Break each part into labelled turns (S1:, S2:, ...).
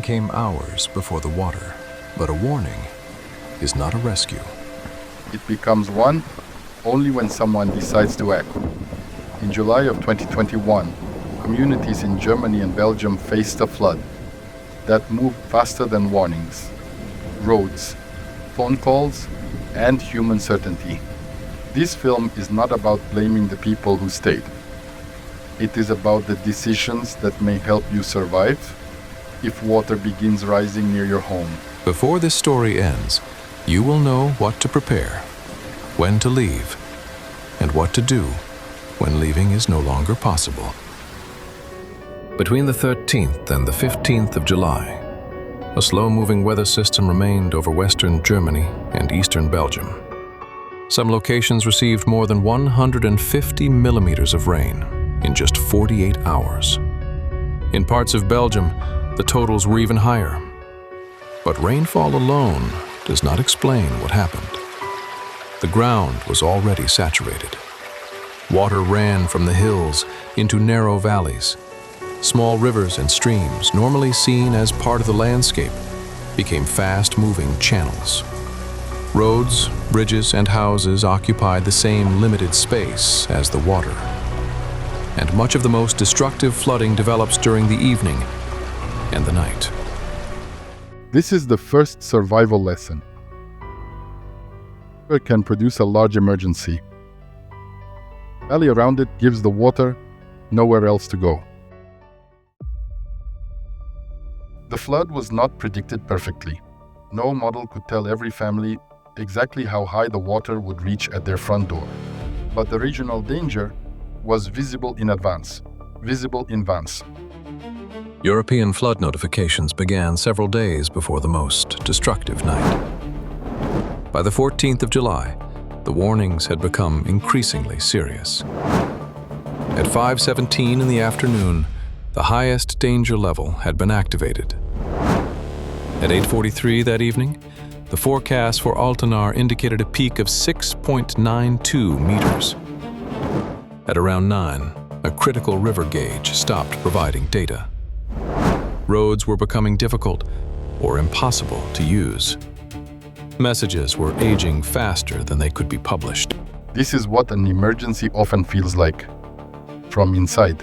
S1: rain came hours before the water, but a warning is not a rescue.
S2: It becomes one only when someone decides to act. In July of 2021, communities in Germany and Belgium faced a flood that moved faster than warnings, roads, phone calls, and human certainty. This film is not about blaming the people who stayed. It is about the decisions that may help you survive if water begins rising near your home.
S1: Before this story ends, you will know what to prepare, when to leave, and what to do when leaving is no longer possible. Between the 13th and the 15th of July, a slow-moving weather system remained over western Germany and eastern Belgium. Some locations received more than 150 millimeters of rain in just 48 hours. In parts of Belgium, the totals were even higher. But rainfall alone does not explain what happened. The ground was already saturated. Water ran from the hills into narrow valleys. Small rivers and streams, normally seen as part of the landscape, became fast-moving channels. Roads, bridges, and houses occupied the same limited space as the water. And much of the most destructive flooding develops during the evening and the night.
S2: This is the first survival lesson. It can produce a large emergency. The valley around it gives the water nowhere else to go. The flood was not predicted perfectly. No model could tell every family exactly how high the water would reach at their front door. But the regional danger was visible in advance.
S1: European flood notifications began several days before the most destructive night. By the 14th of July, the warnings had become increasingly serious. At 5:17 in the afternoon, the highest danger level had been activated. At 8:43 that evening, the forecast for Altenahr indicated a peak of 6.92 meters. At around 9, a critical river gauge stopped providing data. Roads were becoming difficult or impossible to use. Messages were aging faster than they could be published.
S2: This is what an emergency often feels like, from inside.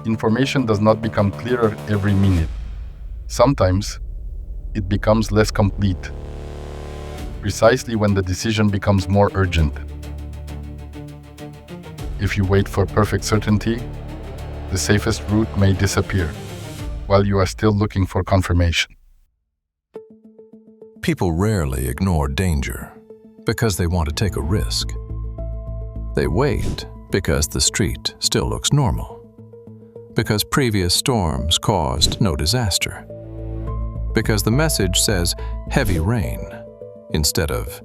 S2: Information does not become clearer every minute. Sometimes, it becomes less complete, precisely when the decision becomes more urgent. If you wait for perfect certainty, the safest route may disappear, while you are still looking for confirmation.
S1: People rarely ignore danger because they want to take a risk. They wait because the street still looks normal, because previous storms caused no disaster, because the message says heavy rain instead of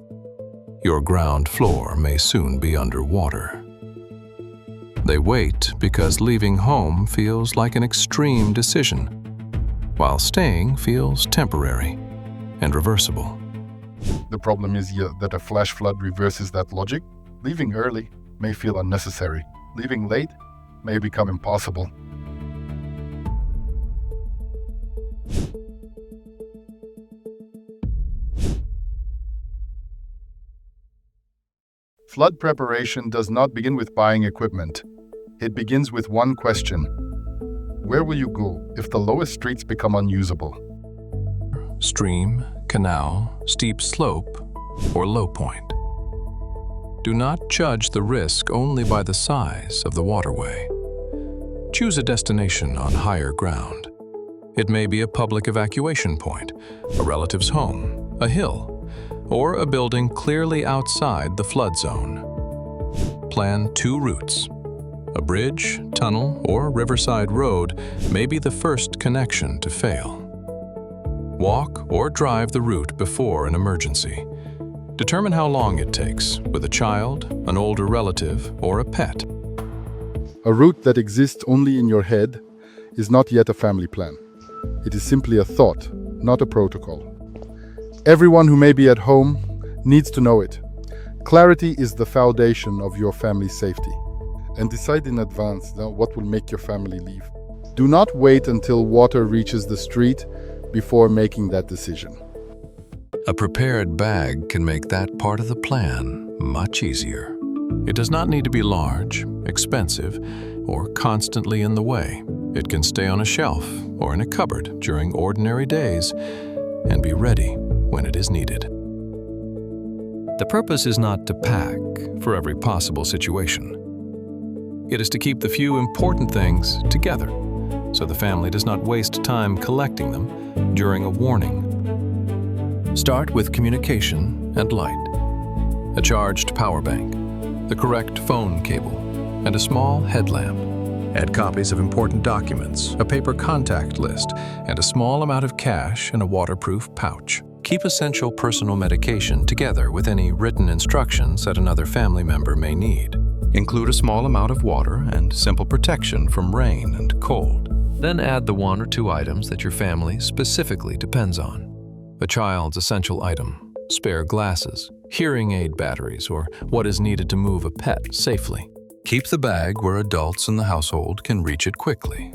S1: your ground floor may soon be underwater. They wait because leaving home feels like an extreme decision, while staying feels temporary and reversible.
S2: The problem is that a flash flood reverses that logic. Leaving early may feel unnecessary. Leaving late may become impossible. Flood preparation does not begin with buying equipment. It begins with one question. Where will you go if the lowest streets become unusable?
S1: Stream, canal, steep slope, or low point. Do not judge the risk only by the size of the waterway. Choose a destination on higher ground. It may be a public evacuation point, a relative's home, a hill, or a building clearly outside the flood zone. Plan 2 routes. A bridge, tunnel, or riverside road may be the first connection to fail. Walk or drive the route before an emergency. Determine how long it takes with a child, an older relative, or a pet.
S2: A route that exists only in your head is not yet a family plan. It is simply a thought, not a protocol. Everyone who may be at home needs to know it. Clarity is the foundation of your family's safety. And decide in advance what will make your family leave. Do not wait until water reaches the street before making that decision.
S1: A prepared bag can make that part of the plan much easier. It does not need to be large, expensive, or constantly in the way. It can stay on a shelf or in a cupboard during ordinary days and be ready when it is needed. The purpose is not to pack for every possible situation. It is to keep the few important things together, so the family does not waste time collecting them during a warning. Start with communication and light, a charged power bank, the correct phone cable, and a small headlamp. Add copies of important documents, a paper contact list, and a small amount of cash in a waterproof pouch. Keep essential personal medication together with any written instructions that another family member may need. Include a small amount of water and simple protection from rain and cold. Then add the 1 or 2 items that your family specifically depends on. A child's essential item, spare glasses, hearing aid batteries, or what is needed to move a pet safely. Keep the bag where adults in the household can reach it quickly,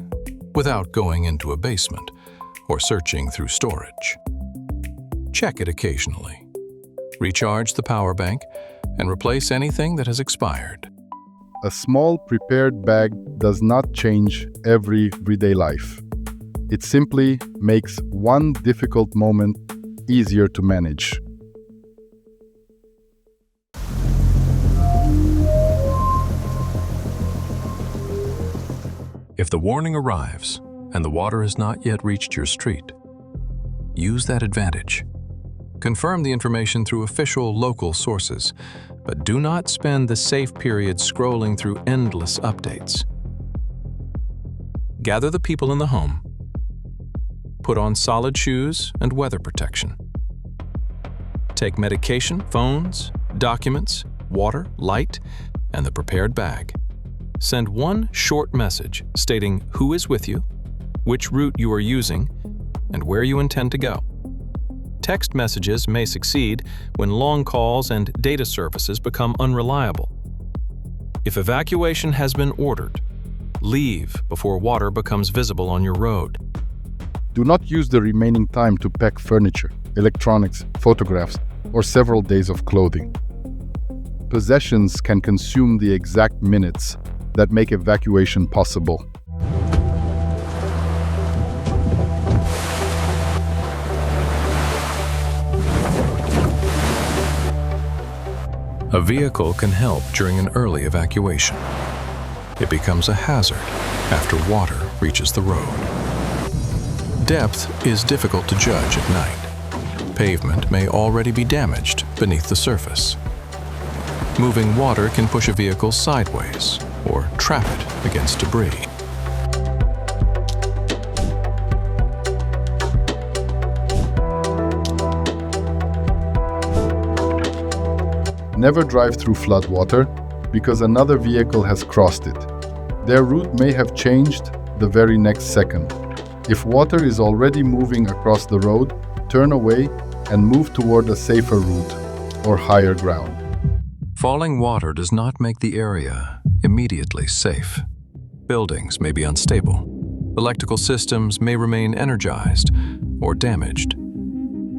S1: without going into a basement or searching through storage. Check it occasionally. Recharge the power bank and replace anything that has expired.
S2: A small prepared bag does not change everyday life. It simply makes one difficult moment easier to manage.
S1: If the warning arrives and the water has not yet reached your street, use that advantage. Confirm the information through official local sources, but do not spend the safe period scrolling through endless updates. Gather the people in the home. Put on solid shoes and weather protection. Take medication, phones, documents, water, light, and the prepared bag. Send one short message stating who is with you, which route you are using, and where you intend to go. Text messages may succeed when long calls and data services become unreliable. If evacuation has been ordered, leave before water becomes visible on your road.
S2: Do not use the remaining time to pack furniture, electronics, photographs, or several days of clothing. Possessions can consume the exact minutes that make evacuation possible.
S1: A vehicle can help during an early evacuation. It becomes a hazard after water reaches the road. Depth is difficult to judge at night. Pavement may already be damaged beneath the surface. Moving water can push a vehicle sideways or trap it against debris.
S2: Never drive through floodwater because another vehicle has crossed it. Their route may have changed the very next second. If water is already moving across the road, turn away and move toward a safer route or higher ground.
S1: Falling water does not make the area immediately safe. Buildings may be unstable. Electrical systems may remain energized or damaged.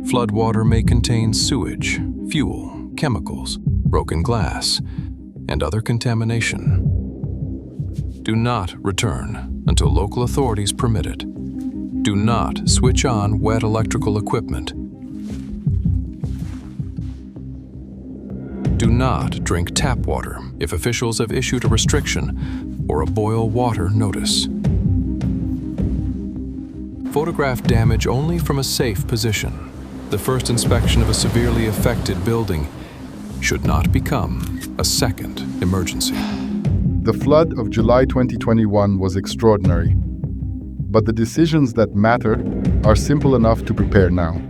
S1: Floodwater may contain sewage, fuel, chemicals, broken glass, and other contamination. Do not return until local authorities permit it. Do not switch on wet electrical equipment. Do not drink tap water if officials have issued a restriction or a boil water notice. Photograph damage only from a safe position. The first inspection of a severely affected building should not become a second emergency.
S2: The flood of July 2021 was extraordinary, but the decisions that matter are simple enough to prepare now.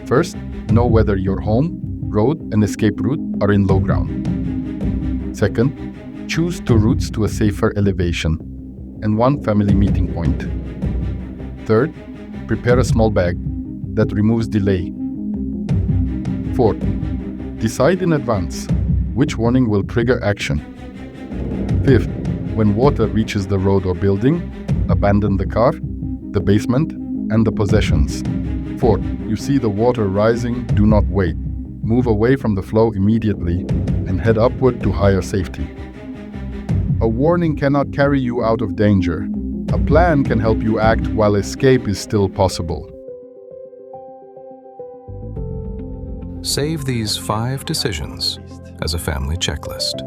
S2: First, know whether your home, road, and escape route are in low ground. Second, choose 2 routes to a safer elevation and 1 family meeting point. Third, prepare a small bag that removes delay. Fourth, decide in advance which warning will trigger action. Fifth, when water reaches the road or building, Abandon the car, the basement, and the possessions. 4. You see the water rising, do not wait. Move away from the flow immediately and head upward to higher safety. A warning cannot carry you out of danger. A plan can help you act while escape is still possible.
S1: Save these 5 decisions as a family checklist.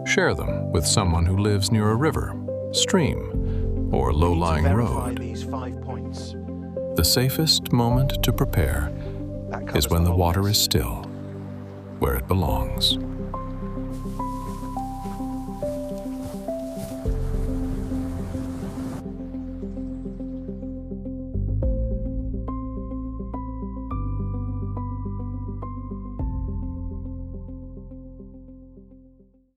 S1: Share them with someone who lives near a river, stream, or low-lying road.
S3: These 5 points.
S1: The safest moment to prepare is when the water is still, where it belongs.